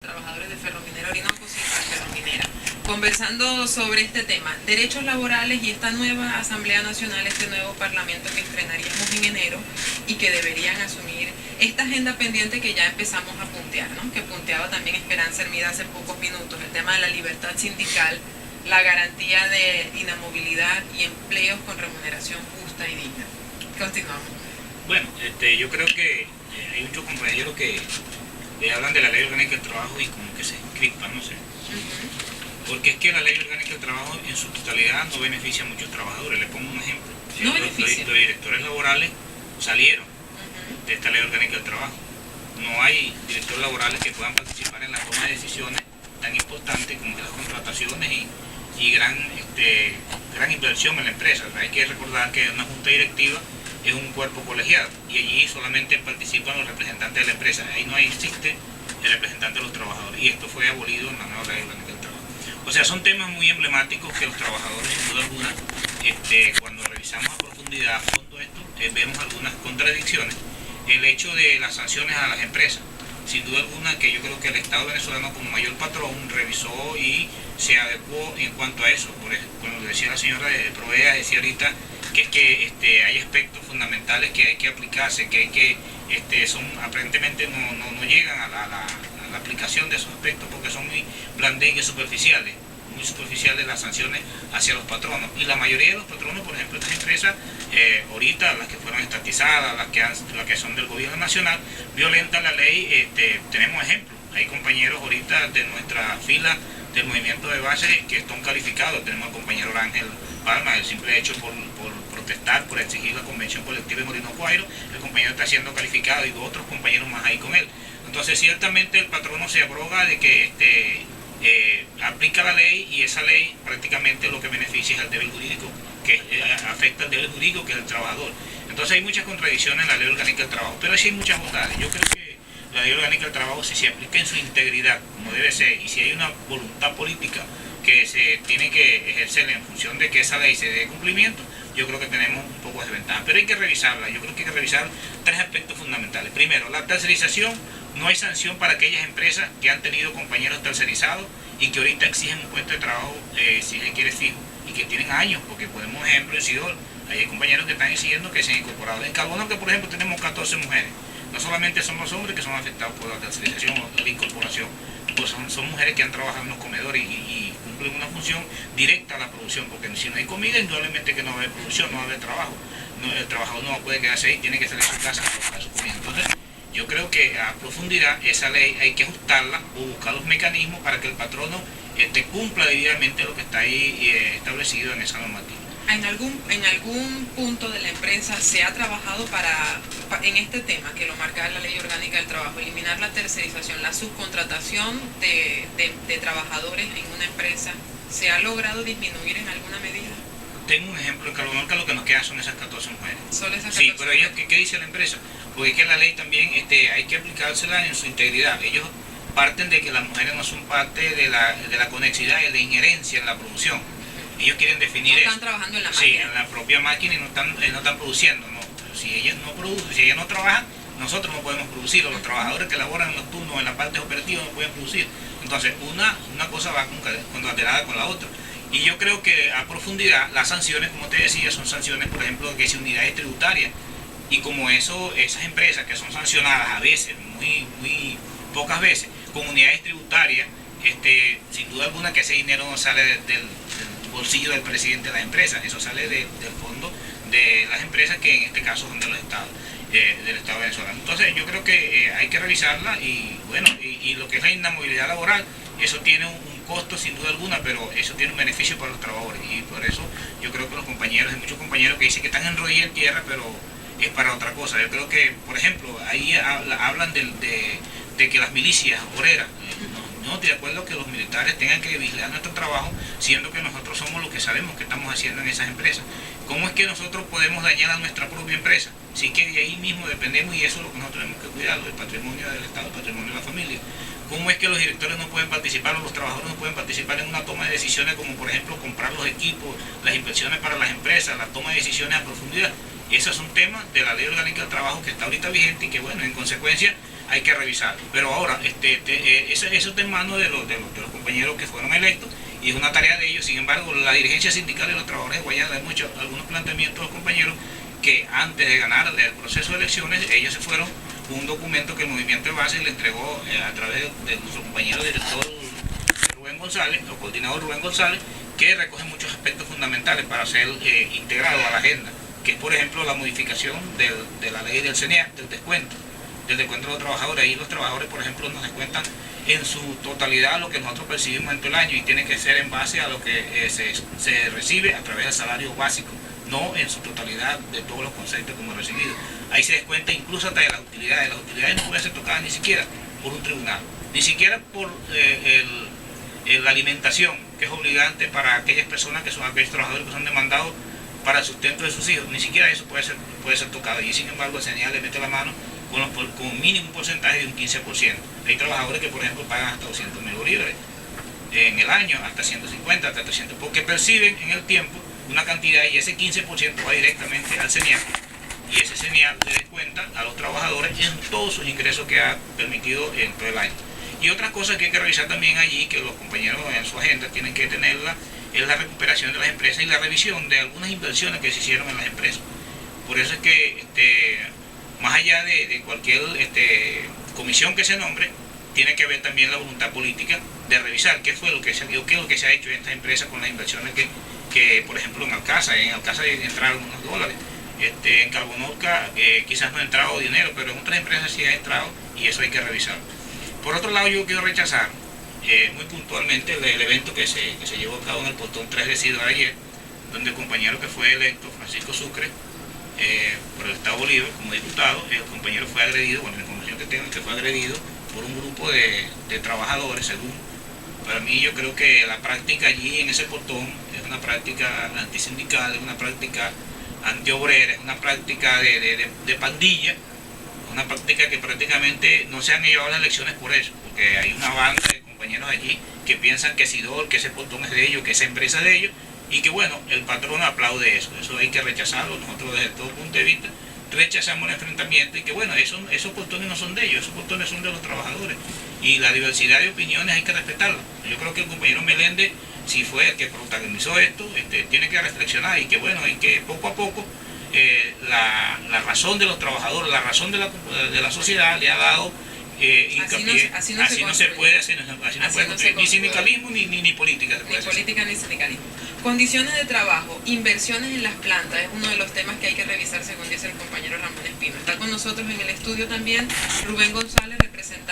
Trabajadores de Ferrominera Orinoco, Silva Ferrominera, conversando sobre este tema, derechos laborales y esta nueva Asamblea Nacional, este nuevo Parlamento que estrenaríamos en enero y que deberían asumir esta agenda pendiente que ya empezamos a puntear, ¿no? Que punteaba también Esperanza Hermida hace pocos minutos, el tema de la libertad sindical, la garantía de inamovilidad y empleos con remuneración justa y digna. Continuamos. Bueno, yo creo que hay muchos compañeros que hablan de la ley orgánica del trabajo y como que se crispan, no sé. Porque es que la ley orgánica del trabajo en su totalidad no beneficia a muchos trabajadores. Les pongo un ejemplo. No Los beneficia. directores laborales salieron de esta ley orgánica del trabajo. No hay directores laborales que puedan participar en la toma de decisiones tan importantes como las contrataciones y gran inversión en la empresa. Hay que recordar que una junta directiva es un cuerpo colegiado y allí solamente participan los representantes de la empresa. Ahí no existe el representante de los trabajadores y esto fue abolido en la nueva ley orgánica del trabajo. O sea, son temas muy emblemáticos que los trabajadores, sin duda alguna, cuando revisamos a profundidad a fondo esto, vemos algunas contradicciones. El hecho de las sanciones a las empresas, sin duda alguna que yo creo que el Estado venezolano como mayor patrón revisó y se adecuó en cuanto a eso. Por ejemplo, como decía la señora de Provea, decía ahorita que es que hay aspectos fundamentales que hay que aplicarse, que son aparentemente no llegan a la aplicación de esos aspectos porque son muy blandengues, superficiales, muy superficiales las sanciones hacia los patronos. Y la mayoría de los patronos, por ejemplo, estas empresas, ahorita las que fueron estatizadas, las que son del gobierno nacional, violentan la ley. Tenemos ejemplos, hay compañeros ahorita de nuestra fila del movimiento de base que están calificados. Tenemos al compañero Ángel Palma, el simple hecho por protestar, por exigir la convención colectiva en Orinoco Airo, el compañero está siendo calificado y otros compañeros más ahí con él. Entonces ciertamente el patrono se abroga de que aplica la ley y esa ley prácticamente lo que beneficia es al deber jurídico, que afecta al deber jurídico que es el trabajador. Entonces hay muchas contradicciones en la ley orgánica del trabajo, pero sí hay muchas bondades. Yo creo que la ley orgánica del trabajo, si se aplica en su integridad, como debe ser, y si hay una voluntad política que se tiene que ejercer en función de que esa ley se dé cumplimiento, yo creo que tenemos un poco de ventaja. Pero hay que revisarla. Yo creo que hay que revisar tres aspectos fundamentales. Primero, la tercerización. No hay sanción para aquellas empresas que han tenido compañeros tercerizados y que ahorita exigen un puesto de trabajo, si se quiere, fijo, y que tienen años, porque ponemos ejemplo en Sidor, hay compañeros que están exigiendo que sean incorporados. En Carbono, que por ejemplo tenemos 14 mujeres. No solamente son los hombres que son afectados por la tercerización o la incorporación, pues son mujeres que han trabajado en los comedores y cumplen una función directa a la producción, porque si no hay comida, indudablemente que no va a haber producción, no va a haber trabajo. El trabajador no puede quedarse ahí, tiene que salir de su casa para su comida. Entonces, yo creo que a profundidad esa ley hay que ajustarla o buscar los mecanismos para que el patrono cumpla debidamente lo que está ahí establecido en esa normativa. ¿En algún punto de la empresa se ha trabajado en este tema que lo marca la ley orgánica del trabajo, eliminar la tercerización, la subcontratación de trabajadores en una empresa? ¿Se ha logrado disminuir en alguna medida? Tengo un ejemplo en Calonorca, lo que nos queda son esas 14 mujeres. Solo esas 14 sí, pero ellos, mujeres. ¿qué dice la empresa? Porque es que la ley también hay que aplicársela en su integridad. Ellos parten de que las mujeres no son parte de la conexidad y de la injerencia en la producción. Ellos quieren definir no eso. Están trabajando en la máquina. Sí, en la propia máquina y no están produciendo. No. Pero si ellas no producen, si ellas no trabajan, nosotros no podemos producir, o los trabajadores que laboran en los turnos en la parte operativa no pueden producir. Entonces, una cosa va contratelada con la otra. Y yo creo que a profundidad las sanciones, como te decía, son sanciones, por ejemplo, que son unidades tributarias. Y como eso, esas empresas que son sancionadas a veces, muy pocas veces, con unidades tributarias, sin duda alguna que ese dinero no sale del bolsillo del presidente de las empresas, eso sale del fondo de las empresas, que en este caso son de los estados, del Estado venezolano. Entonces yo creo que hay que revisarla y bueno, y lo que es la inamovilidad laboral, eso tiene un costo sin duda alguna, pero eso tiene un beneficio para los trabajadores y por eso yo creo que los compañeros, hay muchos compañeros que dicen que están en rodillas en tierra, pero es para otra cosa. Yo creo que, por ejemplo, ahí hablan de que las milicias obreras, no estoy de acuerdo que los militares tengan que vigilar nuestro trabajo, siendo que nosotros somos los que sabemos que estamos haciendo en esas empresas. ¿Cómo es que nosotros podemos dañar a nuestra propia empresa? Sí, que de ahí mismo dependemos y eso es lo que nosotros tenemos que cuidar, el patrimonio del Estado, el patrimonio de la familia. ¿Cómo es que los directores no pueden participar o los trabajadores no pueden participar en una toma de decisiones como por ejemplo comprar los equipos, las inversiones para las empresas, la toma de decisiones a profundidad? Esos son temas de la ley orgánica del trabajo que está ahorita vigente y que bueno, en consecuencia hay que revisarlo. Pero ahora, eso está en manos de los compañeros que fueron electos y es una tarea de ellos. Sin embargo, la dirigencia sindical de los trabajadores de Guayana ha hecho algunos planteamientos a los compañeros que antes de ganar el proceso de elecciones, ellos se fueron con un documento que el movimiento de base le entregó a través de nuestro compañero director Rubén González, o coordinador Rubén González, que recoge muchos aspectos fundamentales para ser integrado a la agenda, que es por ejemplo la modificación de la ley del CENEA, del descuento de los trabajadores. Ahí los trabajadores, por ejemplo, nos descuentan en su totalidad lo que nosotros percibimos en todo el año y tiene que ser en base a lo que se recibe a través del salario básico, no en su totalidad de todos los conceptos que hemos recibido. Ahí se descuenta incluso hasta de las utilidades. Las utilidades no pueden ser tocadas ni siquiera por un tribunal, ni siquiera por la alimentación, que es obligante para aquellas personas que son aquellos trabajadores que son demandados para el sustento de sus hijos. Ni siquiera eso puede ser tocado. Y sin embargo el CENEA le mete la mano con un mínimo porcentaje de un 15%. Hay trabajadores que, por ejemplo, pagan hasta 200.000 bolívares en el año, hasta 150, hasta 300, porque perciben en el tiempo una cantidad y ese 15% va directamente al CENEA y ese CENEA le descuenta a los trabajadores en todos sus ingresos que ha permitido en todo el año. Y otra cosa que hay que revisar también allí, que los compañeros en su agenda tienen que tenerla, es la recuperación de las empresas y la revisión de algunas inversiones que se hicieron en las empresas. Por eso es que más allá de cualquier comisión que se nombre, tiene que haber también la voluntad política de revisar qué fue lo que se dio, qué es lo que se ha hecho en estas empresas con las inversiones que por ejemplo en Alcasa entraron unos dólares, en Carbonorca quizás no ha entrado dinero, pero en otras empresas sí ha entrado y eso hay que revisarlo. Por otro lado, yo quiero rechazar muy puntualmente el evento que se llevó a cabo en el portón 3 de Sidra ayer, donde el compañero que fue electo, Francisco Sucre, por el Estado Bolívar como diputado, el compañero fue agredido, bueno, la información que tengo es que fue agredido por un grupo de trabajadores, según. Para mí yo creo que la práctica allí en ese portón es una práctica antisindical, es una práctica antiobrera, es una práctica de pandilla, una práctica que prácticamente no se han llevado las elecciones por eso, porque hay una banda de compañeros allí que piensan que Sidor, que ese portón es de ellos, que esa empresa es de ellos, y que bueno, el patrón aplaude eso hay que rechazarlo. Nosotros desde todo punto de vista rechazamos el enfrentamiento y que bueno, esos portones no son de ellos, esos portones son de los trabajadores y la diversidad de opiniones hay que respetarla. Yo creo que el compañero Meléndez, si fue el que protagonizó esto, tiene que reflexionar y que bueno, y que poco a poco la razón de los trabajadores, la razón de la sociedad le ha dado hincapié. Así no se puede hacer, ni sindicalismo ni política. Ni política ni sindicalismo. Condiciones de trabajo, inversiones en las plantas, es uno de los temas que hay que revisar según dice el compañero Ramón Espino. Está con nosotros en el estudio también Rubén González, representante